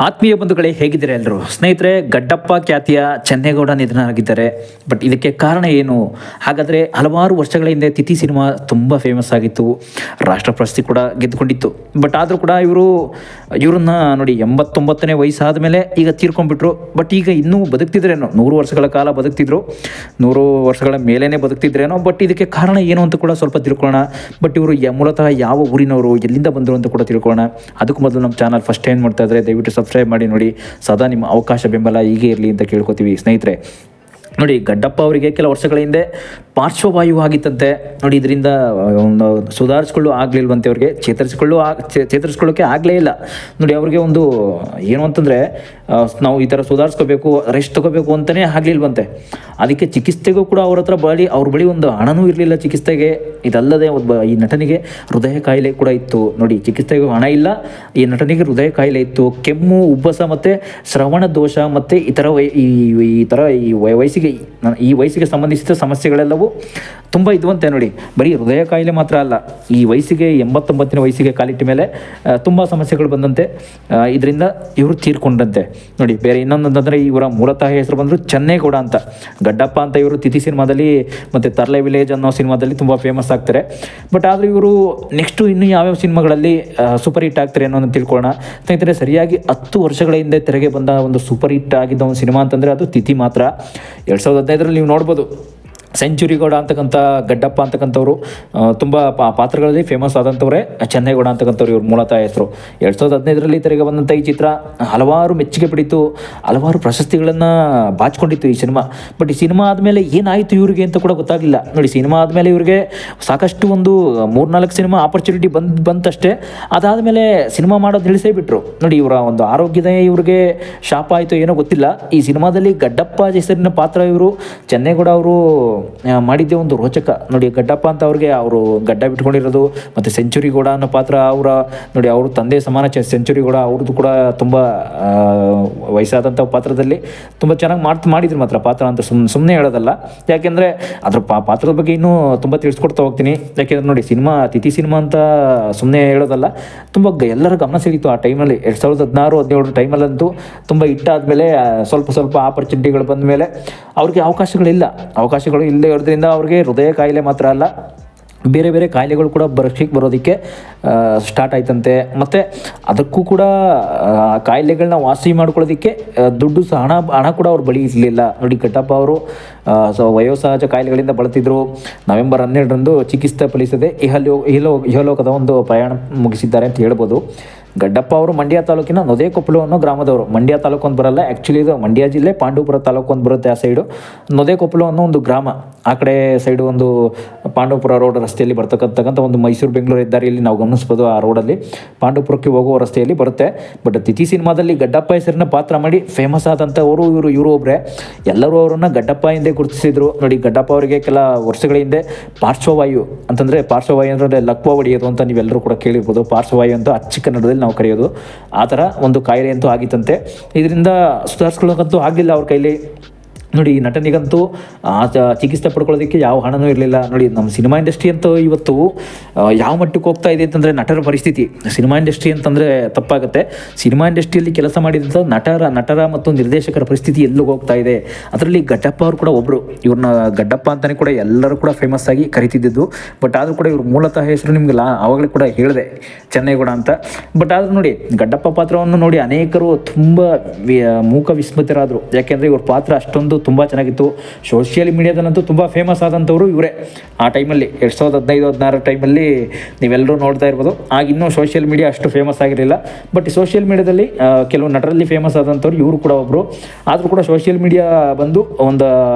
ಆತ್ಮೀಯ ಬಂಧುಗಳೇ, ಹೇಗಿದ್ದಾರೆ ಎಲ್ಲರೂ? ಸ್ನೇಹಿತರೆ, ಗಡ್ಡಪ್ಪ ಖ್ಯಾತಿಯ ಚೆನ್ನೇಗೌಡ ನಿಧನರಾಗಿದ್ದಾರೆ. ಬಟ್ ಇದಕ್ಕೆ ಕಾರಣ ಏನು? ಹಾಗಾದರೆ ಹಲವಾರು ವರ್ಷಗಳ ಹಿಂದೆ ತಿಥಿ ಸಿನಿಮಾ ತುಂಬ ಫೇಮಸ್ ಆಗಿತ್ತು, ರಾಷ್ಟ್ರ ಪ್ರಶಸ್ತಿ ಕೂಡ ಗೆದ್ದುಕೊಂಡಿತ್ತು. ಬಟ್ ಆದರೂ ಕೂಡ ಇವ್ರನ್ನ ನೋಡಿ 89ನೇ ವಯಸ್ಸಾದ ಮೇಲೆ ಈಗ ತೀರ್ಕೊಂಡ್ಬಿಟ್ರು. ಬಟ್ ಈಗ ಇನ್ನೂ ಬದುಕ್ತಿದ್ರೇನೋ, 100 ವರ್ಷಗಳ ಕಾಲ ಬದುಕ್ತಿದ್ರು, 100 ವರ್ಷಗಳ ಮೇಲೇ ಬದುಕ್ತಿದ್ರೇನೋ. ಬಟ್ ಇದಕ್ಕೆ ಕಾರಣ ಏನು ಅಂತ ಕೂಡ ಸ್ವಲ್ಪ ತಿಳ್ಕೊಳ್ಳೋಣ. ಬಟ್ ಇವರು ಮೂಲತಃ ಯಾವ ಊರಿನವರು, ಎಲ್ಲಿಂದ ಬಂದರು ಅಂತ ಕೂಡ ತಿಳ್ಕೊಳ್ಳೋಣ. ಅದಕ್ಕೂ ಮೊದಲು ನಮ್ಮ ಚಾನಲ್ ಫಸ್ಟ್ ಟೈಮ್ ಮಾಡ್ತಾ ಇದ್ದರೆ ದಯವಿಟ್ಟು ಸಬ್ಸ್ಕ್ರೈಬ್ ಮಾಡಿ ನೋಡಿ. ಸದಾ ನಿಮ್ಮ ಅವಕಾಶ ಬೆಂಬಲ ಹೀಗೆ ಇರಲಿ ಅಂತ ಕೇಳ್ಕೊತೀವಿ ಸ್ನೇಹಿತರೆ. ನೋಡಿ, ಗಡ್ಡಪ್ಪ ಅವರಿಗೆ ಕೆಲ ವರ್ಷಗಳ ಹಿಂದೆ ಪಾರ್ಶ್ವವಾಯು ಆಗಿತ್ತಂತೆ. ನೋಡಿ, ಇದರಿಂದ ಒಂದು ಸುಧಾರಿಸ್ಕೊಳ್ಳೋ ಆಗಲಿಲ್ವಂತೆ, ಅವ್ರಿಗೆ ಚೇತರಿಸ್ಕೊಳ್ಳೋಕ್ಕೆ ಆಗಲೇ ಇಲ್ಲ. ನೋಡಿ, ಅವ್ರಿಗೆ ಒಂದು ಏನು ಅಂತಂದರೆ, ನಾವು ಈ ಥರ ಸುಧಾರಿಸ್ಕೋಬೇಕು, ರೆಸ್ಟ್ ತೊಗೋಬೇಕು ಅಂತಲೇ ಆಗಲಿಲ್ವಂತೆ. ಅದಕ್ಕೆ ಚಿಕಿತ್ಸೆಗೂ ಕೂಡ ಅವ್ರ ಬಳಿ ಒಂದು ಹಣನೂ ಇರಲಿಲ್ಲ ಚಿಕಿತ್ಸೆಗೆ. ಇದಲ್ಲದೆ ಈ ನಟನಿಗೆ ಹೃದಯ ಕಾಯಿಲೆ ಕೂಡ ಇತ್ತು. ನೋಡಿ, ಚಿಕಿತ್ಸೆಗೂ ಹಣ ಇಲ್ಲ, ಈ ನಟನಿಗೆ ಹೃದಯ ಕಾಯಿಲೆ ಇತ್ತು. ಕೆಮ್ಮು, ಉಬ್ಬಸ ಮತ್ತು ಶ್ರವಣ ದೋಷ ಮತ್ತು ಈ ವಯಸ್ಸಿಗೆ ಸಂಬಂಧಿಸಿದ ಸಮಸ್ಯೆಗಳೆಲ್ಲವೂ ತುಂಬ ಇದ್ವಂತೆ. ನೋಡಿ, ಬರೀ ಹೃದಯ ಕಾಯಿಲೆ ಮಾತ್ರ ಅಲ್ಲ, ಈ ವಯಸ್ಸಿಗೆ 89ನೇ ವಯಸ್ಸಿಗೆ ಕಾಲಿಟ್ಟ ಮೇಲೆ ತುಂಬ ಸಮಸ್ಯೆಗಳು ಬಂದಂತೆ. ಇದರಿಂದ ಇವರು ತೀರ್ಕೊಂಡಂತೆ. ನೋಡಿ, ಬೇರೆ ಇನ್ನೊಂದಂದರೆ ಇವರ ಮೂಲತಃ ಹೆಸರು ಬಂದರು ಚೆನ್ನೇಗೌಡ ಅಂತ. ಗಡ್ಡಪ್ಪ ಅಂತ ಇವರು ತಿಥಿ ಸಿನಿಮಾದಲ್ಲಿ ಮತ್ತು ತರ್ಲೆ ವಿಲೇಜ್ ಅನ್ನೋ ಸಿನಿಮಾದಲ್ಲಿ ತುಂಬ ಫೇಮಸ್ ಆಗ್ತಾರೆ. ಬಟ್ ಆದರೆ ಇವರು ನೆಕ್ಸ್ಟು ಇನ್ನೂ ಯಾವ್ಯಾವ ಸಿನಿಮಾಗಳಲ್ಲಿ ಸೂಪರ್ ಹಿಟ್ ಆಗ್ತಾರೆ ಅನ್ನೋದನ್ನು ತಿಳ್ಕೊಳ್ಳೋಣ ಸ್ನೇಹಿತರೆ. ಸರಿಯಾಗಿ 10 ವರ್ಷಗಳ ಹಿಂದೆ ತೆರೆಗೆ ಬಂದ ಒಂದು ಸೂಪರ್ ಹಿಟ್ ಆಗಿದ್ದ ಒಂದು ಸಿನಿಮಾ ಅಂತಂದರೆ ಅದು ತಿಥಿ ಮಾತ್ರ. 2015ರಲ್ಲಿ ನೀವು ನೋಡ್ಬೋದು. ಸೆಂಚುರಿ ಗೌಡ ಅಂತಕ್ಕಂಥ ಗಡ್ಡಪ್ಪ ಅಂತಕ್ಕಂಥವ್ರು ತುಂಬ ಪಾತ್ರಗಳಲ್ಲಿ ಫೇಮಸ್ ಆದಂಥವ್ರೆ ಚೆನ್ನೇಗೌಡ ಅಂತಕ್ಕಂಥವ್ರು ಇವ್ರ ಮೂಲತಃ ಹೆಸರು. 2015ರಲ್ಲಿ ತೆರೆಗೆ ಬಂದಂಥ ಈ ಚಿತ್ರ ಹಲವಾರು ಮೆಚ್ಚುಗೆ ಪಡೀತು, ಹಲವಾರು ಪ್ರಶಸ್ತಿಗಳನ್ನು ಬಾಚಿಕೊಂಡಿತ್ತು ಈ ಸಿನಿಮಾ. ಬಟ್ ಈ ಸಿನಿಮಾ ಆದಮೇಲೆ ಏನಾಯಿತು ಇವ್ರಿಗೆ ಅಂತ ಕೂಡ ಗೊತ್ತಾಗಲಿಲ್ಲ. ನೋಡಿ, ಸಿನಿಮಾ ಆದಮೇಲೆ ಇವ್ರಿಗೆ ಸಾಕಷ್ಟು ಒಂದು 3-4 ಸಿನಿಮಾ ಆಪರ್ಚುನಿಟಿ ಬಂತಷ್ಟೇ. ಅದಾದಮೇಲೆ ಸಿನಿಮಾ ಮಾಡೋದು ನಿಲ್ಲಿಸೇ ಬಿಟ್ಟರು. ನೋಡಿ, ಇವರ ಒಂದು ಆರೋಗ್ಯದ ಇವ್ರಿಗೆ ಶಾಪ ಆಯಿತು ಏನೋ ಗೊತ್ತಿಲ್ಲ. ಈ ಸಿನಿಮಾದಲ್ಲಿ ಗಡ್ಡಪ್ಪ ಹೆಸರಿನ ಪಾತ್ರ ಇವರು ಚೆನ್ನೇಗೌಡ ಅವರು ಮಾಡಿದ್ದೇ ಒಂದು ರೋಚಕ. ನೋಡಿ, ಗಡ್ಡಪ್ಪ ಅಂತ ಅವ್ರಿಗೆ ಅವರು ಗಡ್ಡ ಬಿಟ್ಕೊಂಡಿರೋದು, ಮತ್ತು ಸೆಂಚುರಿ ಗೌಡ ಅನ್ನೋ ಪಾತ್ರ ನೋಡಿ ಅವ್ರ ತಂದೆ ಸಮಾನ ಸೆಂಚುರಿ ಗೌಡ, ಅವ್ರದ್ದು ಕೂಡ ತುಂಬ ವಯಸ್ಸಾದಂಥ ಪಾತ್ರದಲ್ಲಿ ತುಂಬ ಚೆನ್ನಾಗಿ ಮಾಡಿದ್ರು ಮಾತ್ರ ಪಾತ್ರ ಅಂತ ಸುಮ್ಮನೆ ಹೇಳೋದಲ್ಲ. ಯಾಕೆಂದರೆ ಅದ್ರ ಪಾತ್ರದ ಬಗ್ಗೆ ಇನ್ನೂ ತುಂಬ ತಿಳಿಸ್ಕೊಡ್ತಾ ಹೋಗ್ತೀನಿ. ಯಾಕೆಂದರೆ ನೋಡಿ, ತಿಥಿ ಸಿನಿಮಾ ಅಂತ ಸುಮ್ಮನೆ ಹೇಳೋದಲ್ಲ, ತುಂಬ ಎಲ್ಲರ ಗಮನ ಸಿಗಿತ್ತು ಆ ಟೈಮಲ್ಲಿ. 2016-17 ಟೈಮಲ್ಲಂತೂ ತುಂಬ ಹಿಟ್ಟಾದಮೇಲೆ ಸ್ವಲ್ಪ ಆಪರ್ಚುನಿಟಿಗಳು ಬಂದ ಮೇಲೆ ಅವ್ರಿಗೆ ಅವಕಾಶಗಳು ಇಲ್ಲದೆ ಇರೋದ್ರಿಂದ ಅವ್ರಿಗೆ ಹೃದಯ ಕಾಯಿಲೆ ಮಾತ್ರ ಅಲ್ಲ, ಬೇರೆ ಬೇರೆ ಕಾಯಿಲೆಗಳು ಕೂಡ ಬರೋದಕ್ಕೆ ಸ್ಟಾರ್ಟ್ ಆಯ್ತಂತೆ. ಮತ್ತು ಅದಕ್ಕೂ ಕೂಡ ಕಾಯಿಲೆಗಳನ್ನ ವಾಸಿ ಮಾಡ್ಕೊಳ್ಳೋದಕ್ಕೆ ದುಡ್ಡು ಸಹ ಹಣ ಕೂಡ ಅವ್ರ ಬಳಿ ಇರಲಿಲ್ಲ. ನೋಡಿ, ಗಡ್ಡಪ್ಪ ಅವರು ವಯೋಸಹಜ ಕಾಯಿಲೆಗಳಿಂದ ಬಳಲ್ತಿದ್ರು. ನವೆಂಬರ್ 12ರಂದು ಚಿಕಿತ್ಸೆ ಫಲಿಸದೆ ಇಹಲೋಕದ ಒಂದು ಪ್ರಯಾಣ ಮುಗಿಸಿದ್ದಾರೆ ಅಂತ ಹೇಳ್ಬೋದು. ಗಡ್ಡಪ್ಪ ಅವರು ಮಂಡ್ಯ ತಾಲೂಕಿನ ನೊದೇಕೊಪ್ಪಲು ಅನ್ನೋ ಗ್ರಾಮದವರು. ಮಂಡ್ಯ ತಾಲೂಕು ಅಂತ ಬರಲ್ಲ, ಆ್ಯಕ್ಚುಲಿ ಇದು ಮಂಡ್ಯ ಜಿಲ್ಲೆ ಪಾಂಡವಪುರ ತಾಲೂಕು ಅಂತ ಬರುತ್ತೆ ಆ ಸೈಡು. ನೊದೇಕೊಪ್ಪಲು ಅನ್ನೋ ಒಂದು ಗ್ರಾಮ, ಆ ಕಡೆ ಸೈಡು ಒಂದು ಪಾಂಡವಪುರ ರೋಡ್ ರಸ್ತೆಯಲ್ಲಿ ಬರ್ತಕ್ಕಂಥ ಒಂದು ಮೈಸೂರು ಬೆಂಗಳೂರು ಹೆದ್ದಾರಿಯಲ್ಲಿ ನಾವು ಗಮನಿಸ್ಬೋದು. ಆ ರೋಡಲ್ಲಿ ಪಾಂಡವಪುರಕ್ಕೆ ಹೋಗುವ ರಸ್ತೆಯಲ್ಲಿ ಬರುತ್ತೆ. ಬಟ್ ತಿಥಿ ಸಿನಿಮಾದಲ್ಲಿ ಗಡ್ಡಪ್ಪ ಹೆಸರನ್ನ ಪಾತ್ರ ಮಾಡಿ ಫೇಮಸ್ ಆದಂಥವರು ಇವರು ಒಬ್ಬರೇ. ಎಲ್ಲರೂ ಅವರನ್ನು ಗಡ್ಡಪ್ಪ ಹಿಂದೆ ಗುರುತಿಸಿದ್ರು. ನೋಡಿ, ಗಡ್ಡಪ್ಪ ಅವರಿಗೆ ಕೆಲ ವರ್ಷಗಳ ಹಿಂದೆ ಪಾರ್ಶ್ವವಾಯು ಅಂದರೆ ಲಕ್ವ ಹೊಡೆಯೋದು ಅಂತ ನೀವೆಲ್ಲರೂ ಕೂಡ ಕೇಳಿರ್ಬೋದು. ಪಾರ್ಶ್ವವಾಯು ಅಂತ ಅಚ್ಚ ಕನ್ನಡದಲ್ಲಿ ನಾವು ಕರೆಯೋದು. ಆ ಥರ ಒಂದು ಕಾಯಿಲೆ ಅಂತೂ ಆಗಿತ್ತಂತೆ. ಇದರಿಂದ ಸುಧಾರಿಸ್ಕೊಳ್ಳೋಕ್ಕಂತೂ ಆಗಲಿಲ್ಲ ಅವ್ರ ಕೈಲಿ. ನೋಡಿ, ಈ ನಟನಿಗಂತೂ ಚಿಕಿತ್ಸೆ ಪಡ್ಕೊಳ್ಳೋದಕ್ಕೆ ಯಾವ ಹಣನೂ ಇರಲಿಲ್ಲ. ನೋಡಿ, ನಮ್ಮ ಸಿನಿಮಾ ಇಂಡಸ್ಟ್ರಿ ಅಂತೂ ಇವತ್ತು ಯಾವ ಮಟ್ಟಕ್ಕೆ ಹೋಗ್ತಾ ಇದೆ ಅಂತಂದರೆ, ನಟರ ಪರಿಸ್ಥಿತಿ, ಸಿನಿಮಾ ಇಂಡಸ್ಟ್ರಿ ಅಂತಂದರೆ ತಪ್ಪಾಗುತ್ತೆ, ಸಿನಿಮಾ ಇಂಡಸ್ಟ್ರಿಯಲ್ಲಿ ಕೆಲಸ ಮಾಡಿದಂಥ ನಟರ ಮತ್ತು ನಿರ್ದೇಶಕರ ಪರಿಸ್ಥಿತಿ ಎಲ್ಲಿಗೆ ಹೋಗ್ತಾ ಇದೆ. ಅದರಲ್ಲಿ ಗಡ್ಡಪ್ಪ ಅವರು ಕೂಡ ಒಬ್ಬರು. ಇವ್ರನ್ನ ಗಡ್ಡಪ್ಪ ಅಂತಲೇ ಕೂಡ ಎಲ್ಲರೂ ಕೂಡ ಫೇಮಸ್ ಆಗಿ ಕರಿತಿದ್ದು. ಬಟ್ ಆದರೂ ಕೂಡ ಇವ್ರ ಮೂಲತಃ ಹೆಸರು ನಿಮ್ಗೆ ಆವಾಗಲೇ ಕೂಡ ಹೇಳಿದೆ, ಚೆನ್ನೇಗೌಡ ಅಂತ. ಬಟ್ ಆದರೂ ನೋಡಿ, ಗಡ್ಡಪ್ಪ ಪಾತ್ರವನ್ನು ನೋಡಿ ಅನೇಕರು ತುಂಬ ಮೂಕ ವಿಸ್ಮೃತರಾದರು. ಯಾಕೆಂದರೆ ಇವ್ರ ಪಾತ್ರ ಅಷ್ಟೊಂದು ತುಂಬ ಚೆನ್ನಾಗಿತ್ತು. ಸೋಷಿಯಲ್ ಮೀಡಿಯಾದಲ್ಲಂತೂ ತುಂಬ ಫೇಮಸ್ ಆದಂಥವ್ರು ಇವರೇ. ಆ ಟೈಮಲ್ಲಿ 2015-16 ಟೈಮಲ್ಲಿ ನೀವೆಲ್ಲರೂ ನೋಡ್ತಾ ಇರ್ಬೋದು. ಆಗ ಇನ್ನೂ ಸೋಷಿಯಲ್ ಮೀಡಿಯಾ ಅಷ್ಟು ಫೇಮಸ್ ಆಗಿರಲಿಲ್ಲ. ಬಟ್ ಸೋಷಿಯಲ್ ಮೀಡಿಯಾದಲ್ಲಿ ಕೆಲವು ನಟರಲ್ಲಿ ಫೇಮಸ್ ಆದಂಥವ್ರು ಇವರು ಕೂಡ ಒಬ್ಬರು. ಆದರೂ ಕೂಡ ಸೋಷಿಯಲ್ ಮೀಡಿಯಾ ಬಂದು ಒಂದು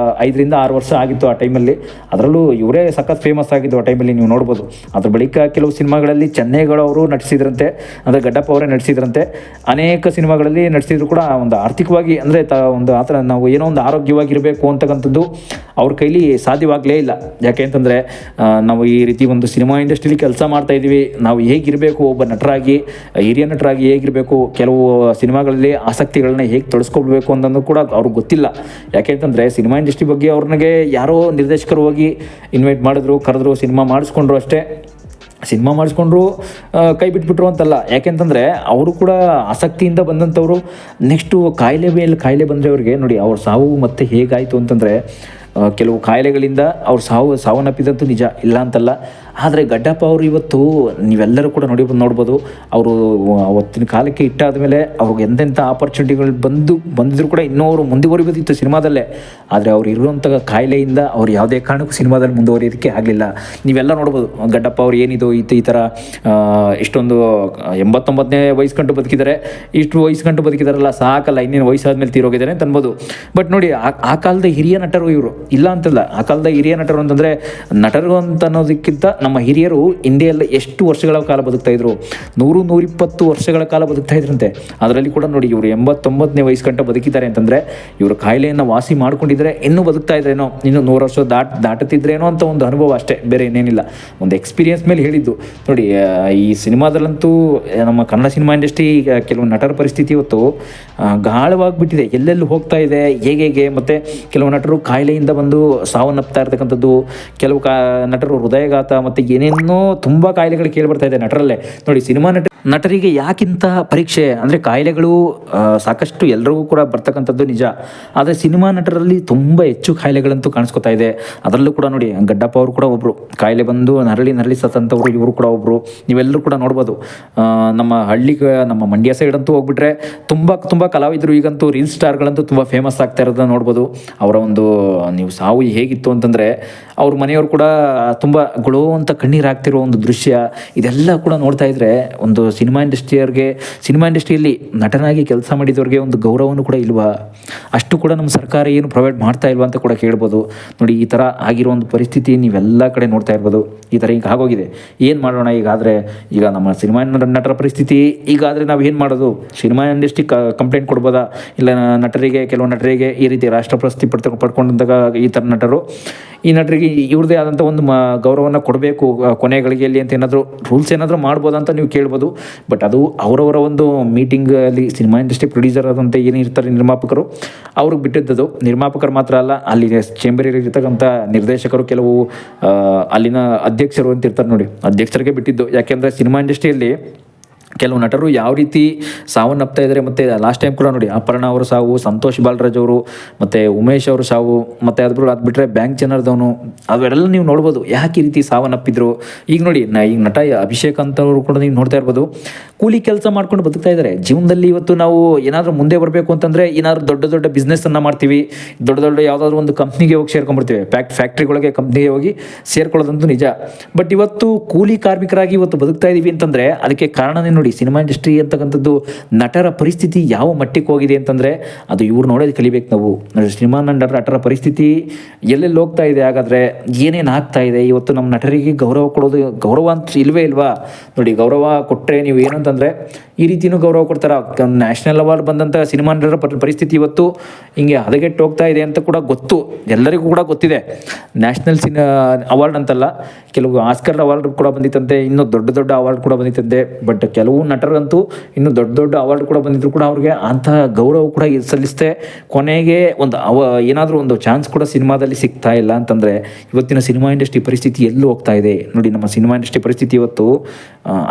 5-6 ವರ್ಷ ಆಗಿತ್ತು ಆ ಟೈಮಲ್ಲಿ. ಅದರಲ್ಲೂ ಇವರೇ ಸಖತ್ ಫೇಮಸ್ ಆಗಿದ್ದು ಆ ಟೈಮಲ್ಲಿ, ನೀವು ನೋಡ್ಬೋದು. ಅದ್ರ ಬಳಿಕ ಕೆಲವು ಸಿನಿಮಾಗಳಲ್ಲಿ ಚೆನ್ನೇಗೌಡ ಅವರು ನಟಿಸಿದ್ರಂತೆ, ಅಂದರೆ ಗಡ್ಡಪ್ಪ ಅವರೇ ನಟಿಸಿದ್ರಂತೆ. ಅನೇಕ ಸಿನಿಮಾಗಳಲ್ಲಿ ನಟಿಸಿದ್ರು ಕೂಡ ಒಂದು ಆರ್ಥಿಕವಾಗಿ ಅಂದರೆ ಒಂದು ಆ ಥರ ನಾವು ಏನೋ ಒಂದು ಆರೋಗ್ಯವಾಗಿರಬೇಕು ಅಂತಕ್ಕಂಥದ್ದು ಅವ್ರ ಕೈಲಿ ಸಾಧ್ಯವಾಗಲೇ ಇಲ್ಲ. ಯಾಕೆ ಅಂತಂದರೆ, ನಾವು ಈ ರೀತಿ ಒಂದು ಸಿನಿಮಾ ಇಂಡಸ್ಟ್ರಿಲಿ ಕೆಲಸ ಮಾಡ್ತಾ ಇದ್ದೀವಿ, ನಾವು ಹೇಗಿರಬೇಕು, ಒಬ್ಬ ನಟರಾಗಿ, ಹಿರಿಯ ನಟರಾಗಿ ಹೇಗಿರಬೇಕು, ಕೆಲವು ಸಿನಿಮಾಗಳಲ್ಲಿ ಆಸಕ್ತಿಗಳನ್ನ ಹೇಗೆ ತೊಡಸ್ಕೊಳ್ಬೇಕು ಅನ್ನೋದು ಕೂಡ ಅವ್ರಿಗೆ ಗೊತ್ತಿಲ್ಲ. ಯಾಕೆ ಅಂತಂದರೆ, ಸಿನಿಮಾ ಇಂಡಸ್ಟ್ರಿ ಬಗ್ಗೆ ಅವ್ರಿಗೆ ಯಾರೋ ನಿರ್ದೇಶಕರು ಹೋಗಿ ಇನ್ವೈಟ್ ಮಾಡಿದ್ರು, ಕರೆದ್ರು, ಸಿನಿಮಾ ಮಾಡಿಸ್ಕೊಂಡ್ರು ಅಷ್ಟೇ. ಸಿನಿಮಾ ಮಾಡಿಸ್ಕೊಂಡ್ರು ಕೈ ಬಿಟ್ಬಿಟ್ರು ಅಂತಲ್ಲ, ಯಾಕೆಂತಂದರೆ ಅವರು ಕೂಡ ಆಸಕ್ತಿಯಿಂದ ಬಂದಂಥವ್ರು. ನೆಕ್ಸ್ಟು ಕಾಯಿಲೆ ಮೇಲೆ ಕಾಯಿಲೆ ಬಂದರೆ ಅವ್ರಿಗೆ ನೋಡಿ ಅವ್ರ ಸಾವು ಮತ್ತೆ ಹೇಗಾಯಿತು ಅಂತಂದರೆ ಕೆಲವು ಕಾಯಿಲೆಗಳಿಂದ ಅವ್ರು ಸಾವನ್ನಪ್ಪಿದಂತೂ ನಿಜ, ಇಲ್ಲ ಅಂತಲ್ಲ. ಆದರೆ ಗಡ್ಡಪ್ಪ ಅವರು ಇವತ್ತು ನೀವೆಲ್ಲರೂ ಕೂಡ ನೋಡ್ಬೋದು ಅವರು ಅವತ್ತಿನ ಕಾಲಕ್ಕೆ ಇಟ್ಟಾದ ಮೇಲೆ ಅವ್ರಿಗೆ ಎಂತೆಂಥ ಆಪರ್ಚುನಿಟಿಗಳು ಬಂದಿದ್ರು ಕೂಡ ಇನ್ನೂ ಅವರು ಮುಂದುವರಿಬೋದಿತ್ತು ಸಿನಿಮಾದಲ್ಲೇ. ಆದರೆ ಅವ್ರು ಇರುವಂಥ ಕಾಯಿಲೆಯಿಂದ ಅವ್ರು ಯಾವುದೇ ಕಾರಣಕ್ಕೂ ಸಿನಿಮಾದಲ್ಲಿ ಮುಂದುವರಿಯೋದಕ್ಕೆ ಆಗಲಿಲ್ಲ. ನೀವೆಲ್ಲ ನೋಡ್ಬೋದು ಗಡ್ಡಪ್ಪ ಅವ್ರು ಏನಿದು ಈ ಥರ ಇಷ್ಟೊಂದು 89ನೇ ವಯಸ್ಸು ಬದುಕಿದ್ದಾರೆ, ಇಷ್ಟು ವಯಸ್ಸು ಬದುಕಿದಾರಲ್ಲ ಸಾಕಲ್ಲ, ಇನ್ನೇನು ವಯಸ್ಸಾದ್ಮೇಲೆ ತೀರೋಗಿದ್ದಾರೆ ಅಂತ ಅನ್ಬೋದು. ಬಟ್ ನೋಡಿ ಆ ಕಾಲದ ಹಿರಿಯ ನಟರು ಇವರು, ಇಲ್ಲ ಅಂತಲ್ಲ. ಆ ಕಾಲದ ಹಿರಿಯ ನಟರು ಅಂತಂದರೆ ನಟರು ಅಂತ ಅನ್ನೋದಕ್ಕಿಂತ ನಮ್ಮ ಹಿರಿಯರು ಹಿಂದೆಯೆಲ್ಲ ಎಷ್ಟು ವರ್ಷಗಳ ಕಾಲ ಬದುಕ್ತಾ ಇದ್ರು, 100-120 ವರ್ಷಗಳ ಕಾಲ ಬದುಕ್ತಾ ಇದ್ರಂತೆ. ಅದರಲ್ಲಿ ಕೂಡ ನೋಡಿ ಇವರು 89ನೇ ವಯಸ್ಸು ಬದುಕಿದ್ದಾರೆ ಅಂತಂದರೆ ಇವರು ಕಾಯಿಲೆಯನ್ನು ವಾಸಿ ಮಾಡ್ಕೊಂಡಿದ್ರೆ ಇನ್ನೂ ಬದುಕ್ತಾ ಇದ್ರೇನೋ, ಇನ್ನು 100 ವರ್ಷ ದಾಟುತ್ತಿದ್ರೇನೋ ಅಂತ ಒಂದು ಅನುಭವ ಅಷ್ಟೇ, ಬೇರೆ ಏನೇನಿಲ್ಲ. ಒಂದು ಎಕ್ಸ್ಪೀರಿಯನ್ಸ್ ಮೇಲೆ ಹೇಳಿದ್ದು ನೋಡಿ. ಈ ಸಿನಿಮಾದಲ್ಲಂತೂ ನಮ್ಮ ಕನ್ನಡ ಸಿನಿಮಾ ಇಂಡಸ್ಟ್ರಿ ಈಗ ಕೆಲವು ನಟರ ಪರಿಸ್ಥಿತಿ ಇವತ್ತು ಗಾಢವಾಗಿಬಿಟ್ಟಿದೆ, ಎಲ್ಲೆಲ್ಲಿ ಹೋಗ್ತಾ ಇದೆ ಹೇಗೆ. ಮತ್ತು ಕೆಲವು ನಟರು ಕಾಯಿಲೆಯಿಂದ ಬಂದು ಸಾವನ್ನಪ್ತಾ ಇರ್ತಕ್ಕಂಥದ್ದು, ಕೆಲವು ನಟರು ಹೃದಯಘಾತ ಮತ್ತು ಏನೇನೋ ತುಂಬ ಕಾಯಿಲೆಗಳು ಕೇಳಿಬರ್ತಾ ಇದೆ ನಟರಲ್ಲೇ. ನೋಡಿ ಸಿನಿಮಾ ನಟರಿಗೆ ಯಾಕಿಂತ ಪರೀಕ್ಷೆ ಅಂದರೆ ಕಾಯಿಲೆಗಳು ಸಾಕಷ್ಟು ಎಲ್ಲರಿಗೂ ಕೂಡ ಬರ್ತಕ್ಕಂಥದ್ದು ನಿಜ. ಆದರೆ ಸಿನಿಮಾ ನಟರಲ್ಲಿ ತುಂಬ ಹೆಚ್ಚು ಕಾಯಿಲೆಗಳಂತೂ ಕಾಣಿಸ್ಕೊತಾ ಇದೆ. ಅದರಲ್ಲೂ ಕೂಡ ನೋಡಿ ಗಡ್ಡಪ್ಪ ಅವರು ಕೂಡ ಒಬ್ಬರು ಕಾಯಿಲೆ ಬಂದು ನರಳಿ ಸತ್ತಂಥವ್ರು, ಇವರು ಕೂಡ ಒಬ್ಬರು. ನೀವೆಲ್ಲರೂ ಕೂಡ ನೋಡ್ಬೋದು. ನಮ್ಮ ಮಂಡ್ಯ ಸೈಡ್ ಅಂತೂ ಹೋಗ್ಬಿಟ್ರೆ ತುಂಬ ಕಲಾವಿದರು ಈಗಂತೂ ರೀಲ್ ಸ್ಟಾರ್ಗಳಂತೂ ತುಂಬ ಫೇಮಸ್ ಆಗ್ತಾ ಇರೋದನ್ನ ನೋಡ್ಬೋದು. ಅವರ ಒಂದು ನೀವು ಸಾವು ಹೇಗಿತ್ತು ಅಂತಂದರೆ ಅವ್ರ ಮನೆಯವರು ಕೂಡ ತುಂಬ ಗುಳೋ ಅಂತ ಕಣ್ಣೀರು ಹಾಕ್ತಿರೋ ಒಂದು ದೃಶ್ಯ, ಇದೆಲ್ಲ ಕೂಡ ನೋಡ್ತಾ ಇದ್ರೆ ಒಂದು ಸಿನಿಮಾ ಇಂಡಸ್ಟ್ರಿಯಲ್ಲಿ ನಟನಾಗಿ ಕೆಲಸ ಮಾಡಿದವ್ರಿಗೆ ಒಂದು ಗೌರವನೂ ಕೂಡ ಇಲ್ವಾ? ಅಷ್ಟು ಕೂಡ ನಮ್ಮ ಸರ್ಕಾರ ಏನು ಪ್ರೊವೈಡ್ ಮಾಡ್ತಾ ಇಲ್ವಾ ಅಂತ ಕೂಡ ಕೇಳ್ಬೋದು. ನೋಡಿ ಈ ಥರ ಆಗಿರೋ ಒಂದು ಪರಿಸ್ಥಿತಿ ನೀವೆಲ್ಲ ಕಡೆ ನೋಡ್ತಾ ಇರ್ಬೋದು. ಈ ಥರ ಈಗ ಆಗೋಗಿದೆ. ಏನು ಮಾಡೋಣ ಈಗ ನಮ್ಮ ಸಿನಿಮಾ ನಟರ ಪರಿಸ್ಥಿತಿ ಈಗಾದರೆ ನಾವು ಏನು ಮಾಡೋದು? ಸಿನಿಮಾ ಇಂಡಸ್ಟ್ರಿ ಕಂಪ್ಲೇಂಟ್ ಕೊಡ್ಬೋದಾ? ಇಲ್ಲ ಕೆಲವು ನಟರಿಗೆ ಈ ರೀತಿ ರಾಷ್ಟ್ರ ಪ್ರಶಸ್ತಿ ಪಡ್ಕೊಂಡಂದಾಗ ಈ ನಟರಿಗೆ ಇವ್ರದ್ದೇ ಆದಂಥ ಒಂದು ಗೌರವನ ಕೊಡಬೇಕು ಕೊನೆ ಗಳಿಗೆಯಲ್ಲಿ ಅಂತ ಏನಾದರೂ ರೂಲ್ಸ್ ಏನಾದರೂ ಮಾಡ್ಬೋದಂತ ನೀವು ಕೇಳ್ಬೋದು. ಬಟ್ ಅದು ಅವರವರ ಒಂದು ಮೀಟಿಂಗಲ್ಲಿ ಸಿನಿಮಾ ಇಂಡಸ್ಟ್ರಿ ಪ್ರೊಡ್ಯೂಸರ್ ಆದಂಥ ಏನಿರ್ತಾರೆ ನಿರ್ಮಾಪಕರು, ಅವ್ರಿಗೆ ಬಿಟ್ಟಿದ್ದದು. ನಿರ್ಮಾಪಕರು ಮಾತ್ರ ಅಲ್ಲ, ಅಲ್ಲಿ ಚೇಂಬರಿರ್ತಕ್ಕಂಥ ನಿರ್ದೇಶಕರು, ಕೆಲವು ಅಲ್ಲಿನ ಅಧ್ಯಕ್ಷರು ಅಂತ ಇರ್ತಾರೆ ನೋಡಿ, ಅಧ್ಯಕ್ಷರಿಗೆ ಬಿಟ್ಟಿದ್ದು. ಯಾಕೆಂದರೆ ಸಿನಿಮಾ ಇಂಡಸ್ಟ್ರಿಯಲ್ಲಿ ಕೆಲವು ನಟರು ಯಾವ ರೀತಿ ಸಾವನ್ನಪ್ತಾ ಇದ್ದಾರೆ. ಮತ್ತು ಲಾಸ್ಟ್ ಟೈಮ್ ಕೂಡ ನೋಡಿ ಅಪರ್ಣ ಅವರು ಸಾವು, ಸಂತೋಷ್ ಬಾಲರಾಜ್ ಅವರು, ಮತ್ತು ಉಮೇಶ್ ಅವರು ಸಾವು, ಮತ್ತು ಅದು ಬಿಟ್ಟರೆ ಬ್ಯಾಂಕ್ ಜನರದವನು, ಅವೆಲ್ಲ ನೀವು ನೋಡ್ಬೋದು ಯಾಕೆ ಈ ರೀತಿ ಸಾವನ್ನಪ್ಪಿದ್ರು. ಈಗ ನೋಡಿ ಈಗ ನಟ ಅಭಿಷೇಕ್ ಅಂತವರು ಕೂಡ ನೀವು ನೋಡ್ತಾ ಇರ್ಬೋದು, ಕೂಲಿ ಕೆಲಸ ಮಾಡ್ಕೊಂಡು ಬದುಕ್ತಾ ಇದ್ದಾರೆ. ಜೀವನದಲ್ಲಿ ಇವತ್ತು ನಾವು ಏನಾದರೂ ಮುಂದೆ ಬರಬೇಕು ಅಂತಂದರೆ ಏನಾದರೂ ದೊಡ್ಡ ಬಿಸ್ನೆಸ್ಸನ್ನು ಮಾಡ್ತೀವಿ, ದೊಡ್ಡ ಯಾವುದಾದ್ರೂ ಒಂದು ಕಂಪ್ನಿಗೆ ಹೋಗಿ ಸೇರ್ಕೊಂಡ್ಬಿಡ್ತೀವಿ, ಫ್ಯಾಕ್ಟ್ರಿಗಳಿಗೆ ಕಂಪ್ನಿಗೆ ಹೋಗಿ ಸೇರ್ಕೊಳ್ಳೋದಂತೂ ನಿಜ. ಬಟ್ ಇವತ್ತು ಕೂಲಿ ಕಾರ್ಮಿಕರಾಗಿ ಇವತ್ತು ಬದುಕ್ತಾ ಇದ್ದೀವಿ ಅಂತಂದರೆ ಅದಕ್ಕೆ ಕಾರಣನೇ ನೋಡಿ ಸಿನಿಮಾ ಇಂಡಸ್ಟ್ರಿ ಅಂತಕ್ಕಂಥದ್ದು. ನಟರ ಪರಿಸ್ಥಿತಿ ಯಾವ ಮಟ್ಟಕ್ಕೆ ಹೋಗಿದೆ ಅಂತಂದರೆ ಅದು ಇವ್ರು ನೋಡೋದು ಕಲಿಬೇಕು ನಾವು. ಸಿನಿಮಾ ನಟರ ಪರಿಸ್ಥಿತಿ ಎಲ್ಲೆಲ್ಲಿ ಹೋಗ್ತಾ ಇದೆ, ಹಾಗಾದರೆ ಏನೇನು ಆಗ್ತಾ ಇದೆ. ಇವತ್ತು ನಮ್ಮ ನಟರಿಗೆ ಗೌರವ ಅಂತ ಇಲ್ವಾ? ನೋಡಿ ಗೌರವ ಕೊಟ್ಟರೆ ನೀವು ಏನಂತಂದರೆ ಈ ರೀತಿಯೂ ಗೌರವ ಕೊಡ್ತಾರೆ. ನ್ಯಾಷನಲ್ ಅವಾರ್ಡ್ ಬಂದಂಥ ಸಿನಿಮಾ ನಟರ ಪರಿಸ್ಥಿತಿ ಇವತ್ತು ಹಿಂಗೆ ಹದಗೆಟ್ಟು ಹೋಗ್ತಾ ಇದೆ ಅಂತ ಕೂಡ ಎಲ್ಲರಿಗೂ ಕೂಡ ಗೊತ್ತಿದೆ. ನ್ಯಾಷನಲ್ ಅವಾರ್ಡ್ ಅಂತಲ್ಲ, ಕೆಲವು ಆಸ್ಕರ್ ಅವಾರ್ಡ್ ಕೂಡ ಬಂದಿತ್ತಂತೆ, ಇನ್ನೂ ದೊಡ್ಡ ಅವಾರ್ಡ್ ಕೂಡ ಬಂದಿತ್ತಂತೆ. ಬಟ್ ಕೆಲವು ನಟರಂತೂ ಇನ್ನೂ ದೊಡ್ಡ ಅವಾರ್ಡ್ ಕೂಡ ಬಂದಿದ್ರು ಕೂಡ ಅವ್ರಿಗೆ ಅಂತಹ ಗೌರವ ಕೂಡ ಸಲ್ಲಿಸದೆ ಕೊನೆಗೆ ಏನಾದರೂ ಒಂದು ಚಾನ್ಸ್ ಕೂಡ ಸಿನಿಮಾದಲ್ಲಿ ಸಿಗ್ತಾ ಇಲ್ಲ ಅಂತಂದರೆ ಇವತ್ತಿನ ಸಿನಿಮಾ ಇಂಡಸ್ಟ್ರಿ ಪರಿಸ್ಥಿತಿ ಎಲ್ಲೂ ಹೋಗ್ತಾ ಇದೆ. ನೋಡಿ ನಮ್ಮ ಸಿನಿಮಾ ಇಂಡಸ್ಟ್ರಿ ಪರಿಸ್ಥಿತಿ ಇವತ್ತು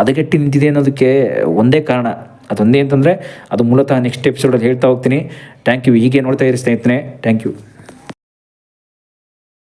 ಹದಗೆಟ್ಟು ನಿಂತಿದೆ ಅನ್ನೋದಕ್ಕೆ ಒಂದೇ ಕಾರಣ, ಅದೊಂದೇ ಅಂತಂದರೆ ಅದು ಮೂಲತಃ ನೆಕ್ಸ್ಟ್ ಎಪಿಸೋಡಲ್ಲಿ ಹೇಳ್ತಾ ಹೋಗ್ತೀನಿ. Thank you. ಹೀಗೆ ನೋಡ್ತಾ ಇರಿ ಸ್ನೇಹಿತರೆ. Thank you.